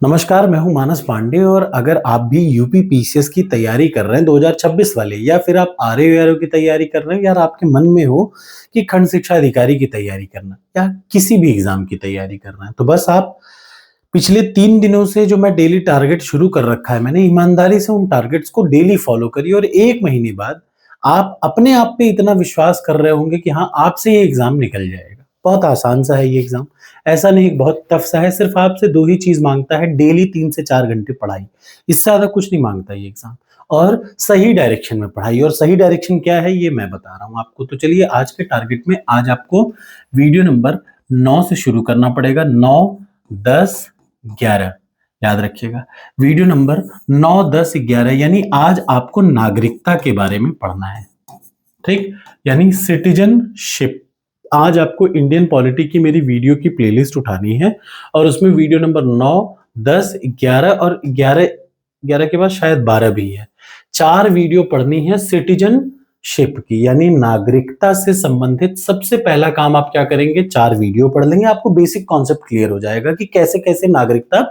नमस्कार, मैं हूँ मानस पांडे और अगर आप भी यूपी पीसीएस की तैयारी कर रहे हैं 2026 वाले या फिर आप आरएओ की तैयारी कर रहे हैं यार आपके मन में हो कि खंड शिक्षा अधिकारी की तैयारी करना या किसी भी एग्जाम की तैयारी करना है, तो बस आप पिछले 3 दिनों से जो मैं डेली टारगेट शुरू कर रखा है, मैंने ईमानदारी से उन टारगेट्स को डेली फॉलो करिए और 1 महीने बाद आप अपने आप पे इतना विश्वास कर रहे होंगे कि हाँ, आपसे ये एग्ज़ाम निकल जाएगा। बहुत आसान सा है ये एग्ज़ाम, ऐसा नहीं बहुत टफ सा है, सिर्फ़ आपसे 2 ही चीज़ माँगता है, डेली 3 से 4 घंटे पढ़ाई। इससे ज़्यादा कुछ नहीं माँगता ये एग्ज़ाम और सही डायरेक्शन में पढ़ाई और सही डायरेक्शन क्या है, ये मैं बता रहा हूँ आपको। तो चलिए आज के टारगेट में आज आपको वीडियो नंबर 9 से शुरू करना पड़ेगा। 9, 10, 11 याद रखिएगा। वीडियो नंबर 9, 10, 11 यानी आज आपको नागरिकता के बारे में पढ़ना है, ठीक? यानी सिटीजनशिप। आज आपको इंडियन पॉलिटी की मेरी वीडियो की प्लेलिस्ट उठानी है और उसमें वीडियो नंबर 9, 10, 11 और 11 के बाद शायद 12 भी है। 4 वीडियो पढ़नी है सिटीजनशिप की यानी नागरिकता से संबंधित। सबसे पहला काम आप क्या करेंगे, 4 वीडियो पढ़ लेंगे, आपको बेसिक कॉन्सेप्ट क्लियर हो जाएगा कि कैसे-कैसे नागरिकता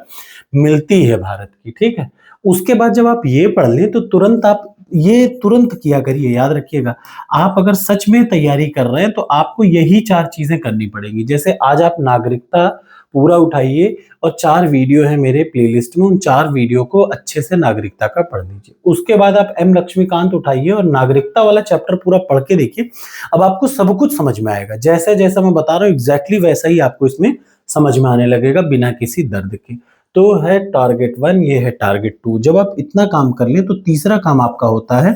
मिलती है भारत की, ठीक है? उसके बाद जब आप ये पढ़ लें तो तुरंत आप ये तुरंत किया करिए, याद रखिएगा। आप अगर सच में तैयारी कर रहे हैं तो आपको यही 4 चीज़ें करनी पड़ेंगी। जैसे आज आप नागरिकता पूरा उठाइए और 4 वीडियो है मेरे प्लेलिस्ट में, उन 4 वीडियो को अच्छे से नागरिकता का पढ़ लीजिए। उसके बाद आप एम लक्ष्मीकांत उठाइए और नागरिकता वाला चैप्टर पूरा पढ़ के देखिए। अब आपको सब कुछ समझ में आएगा। जैसा-जैसा मैं बता रहा हूँ एग्ज़ैक्टली वैसा ही आपको इसमें समझ में आने लगेगा बिना किसी दर्द के। तो है टारगेट 1, ये है टारगेट 2। जब आप इतना काम कर लें तो तीसरा काम आपका होता है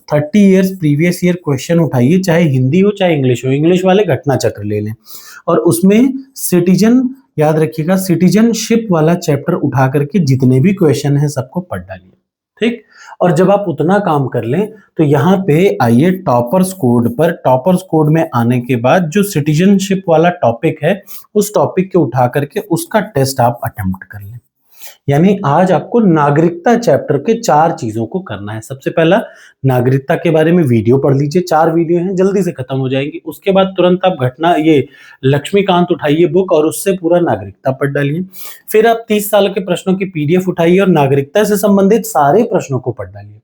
30 इयर्स प्रीवियस ईयर क्वेश्चन उठाइए, चाहे हिंदी हो चाहे इंग्लिश हो। इंग्लिश वाले घटना चक्र ले लें और उसमें सिटीजन याद रखिएगा, सिटीजनशिप वाला चैप्टर उठा करके जितने भी क्वेश्चन हैं सबको पढ़ डालिए, ठीक? और जब आप उतना काम कर लें तो यहाँ पे आइए टॉपर्स कोड पर। टॉपर्स कोड में आने के बाद जो सिटीजनशिप वाला टॉपिक है उस टॉपिक को उठा करके उसका टेस्ट आप अटेम्प्ट कर लें। यानी आज आपको नागरिकता चैप्टर के 4 चीजों को करना है। सबसे पहला नागरिकता के बारे में वीडियो पढ़ लीजिए, 4 वीडियो हैं, जल्दी से खत्म हो जाएंगी। उसके बाद तुरंत आप घटना ये लक्ष्मीकांत उठाइए बुक और उससे पूरा नागरिकता पढ़ डालिए। फिर आप 30 साल के प्रश्नों की पीडीएफ उठाइए और नागरिकता से संबंधित सारे प्रश्नों को पढ़ डालिए।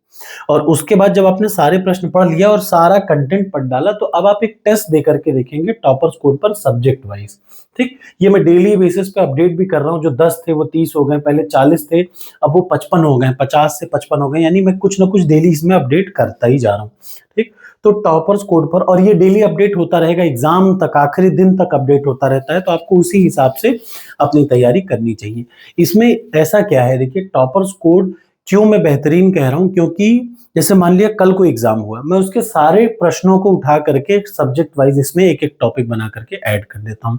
और उसके बाद जब आपने सारे प्रश्न पढ़ लिया और सारा कंटेंट पढ़ डाला तो अब आप एक टेस्ट दे करके देखेंगे टॉपर्स कोड पर सब्जेक्ट वाइज, ठीक? ये मैं डेली बेसिस पे अपडेट भी कर रहा हूँ। जो 10 थे वो 30 हो गए, पहले 40 थे अब वो 55 हो गए, 50 से 55 हो गए, यानी मैं कुछ ना कुछ डेली इसमें अपडेट करता ही जा रहा हूँ, ठीक? तो टॉपर्स कोड पर, और ये डेली अपडेट होता रहेगा एग्जाम तक, आखिरी दिन तक अपडेट होता रहता है, तो आपको उसी हिसाब से अपनी तैयारी करनी चाहिए। इसमें ऐसा क्या है, देखिए टॉपर्स कोड क्यों मैं बेहतरीन कह रहा हूं, क्योंकि जैसे मान लिया कल को एग्जाम हुआ, मैं उसके सारे प्रश्नों को उठा करके सब्जेक्ट वाइज इसमें एक एक टॉपिक बना करके ऐड कर देता हूं।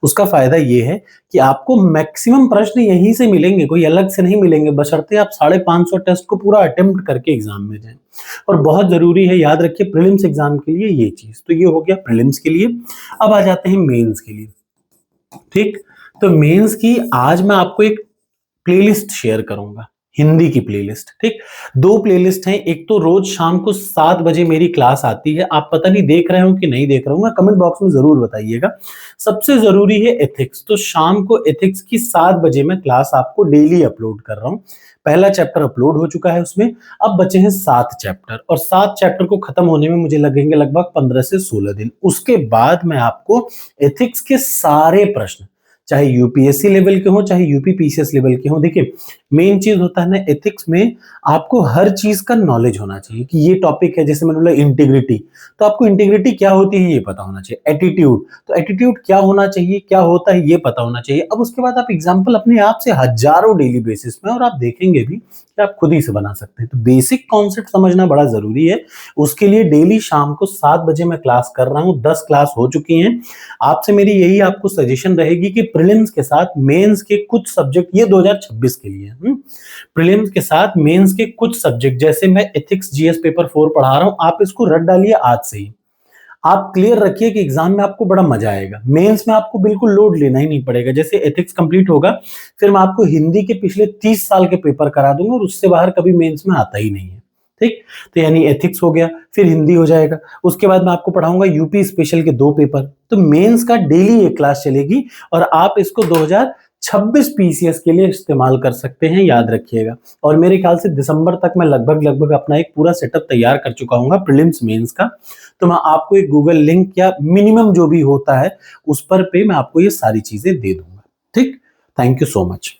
उसका फायदा ये है कि आपको मैक्सिमम प्रश्न यहीं से मिलेंगे, कोई अलग से नहीं मिलेंगे, बशर्ते आप 550 टेस्ट को पूरा अटेम्प्ट करके एग्जाम में जाएं। और बहुत जरूरी है, याद रखिए प्रीलिम्स एग्जाम के लिए ये चीज। तो ये हो गया प्रीलिम्स के लिए। अब आ जाते हैं मेंस के लिए, ठीक? तो मेंस की आज मैं आपको एक प्लेलिस्ट शेयर करूंगा, हिंदी की प्लेलिस्ट, ठीक? 2 प्लेलिस्ट हैं। एक तो रोज शाम को 7 बजे मेरी क्लास आती है, आप पता नहीं देख रहे हो कि नहीं देख रहे हो, कमेंट बॉक्स में जरूर बताइएगा। सबसे जरूरी है एथिक्स, तो शाम को एथिक्स की 7 बजे मैं क्लास आपको डेली अपलोड कर रहा हूं। पहला चैप्टर अपलोड हो चुका है उसमें, अब बचे हैं 7 चैप्टर और 7 चैप्टर को खत्म होने में मुझे लगेंगे लगभग 15 से 16 दिन। उसके बाद मैं आपको एथिक्स के सारे प्रश्न, चाहे यूपीएससी लेवल के हो चाहे यूपी पीसीएस लेवल के हो, देखिए मेन चीज होता है ना एथिक्स में, आपको हर चीज का नॉलेज होना चाहिए कि ये टॉपिक है। जैसे मैंने बोला इंटीग्रिटी, तो आपको इंटीग्रिटी क्या होती है ये पता होना चाहिए। एटीट्यूड, तो एटीट्यूड क्या होना चाहिए, क्या होता है ये पता होना चाहिए। अब उसके बाद आप एग्जाम्पल अपने आप से हजारों डेली बेसिस में, और आप देखेंगे भी कि आप खुद ही से बना सकते हैं। तो बेसिक कॉन्सेप्ट समझना बड़ा जरूरी है। उसके लिए डेली शाम को 7 बजे मैं क्लास कर रहा हूँ, 10 क्लास हो चुकी हैं। आपसे मेरी यही आपको सजेशन रहेगी कि प्रीलिम्स के साथ मेंस के कुछ सब्जेक्ट, ये 2026 के लिए प्रीलिम्स के साथ मेंस के कुछ सब्जेक्ट, जैसे मैं एथिक्स जीएस पेपर 4 पढ़ा रहा हूं, आप इसको रट डालिए आज से ही। आप क्लियर रखिए कि एग्जाम में आपको बड़ा मजा आएगा। मेंस में आपको बिल्कुल लोड लेना ही नहीं पड़ेगा। जैसे एथिक्स कंप्लीट होगा फिर मैं आपको हिंदी के पिछले 30 साल के पेपर करा दूंगा और उससे बाहर कभी मेंस में आता ही नहीं है, ठीक? तो यानी एथिक्स हो गया, फिर हिंदी हो जाएगा। उसके बाद मैं आपको पढ़ाऊंगा यूपी स्पेशल के 2 पेपर। तो मेंस का डेली एक क्लास चलेगी और आप इसको 26 पीसीएस के लिए इस्तेमाल कर सकते हैं, याद रखिएगा। और मेरे ख्याल से दिसंबर तक मैं लगभग अपना एक पूरा सेटअप तैयार कर चुका हूँगा प्रीलिम्स मेंस का। तो मैं आपको एक गूगल लिंक या मिनिमम जो भी होता है उस पर मैं आपको ये सारी चीजें दे दूंगा। ठीक, थैंक यू सो मच।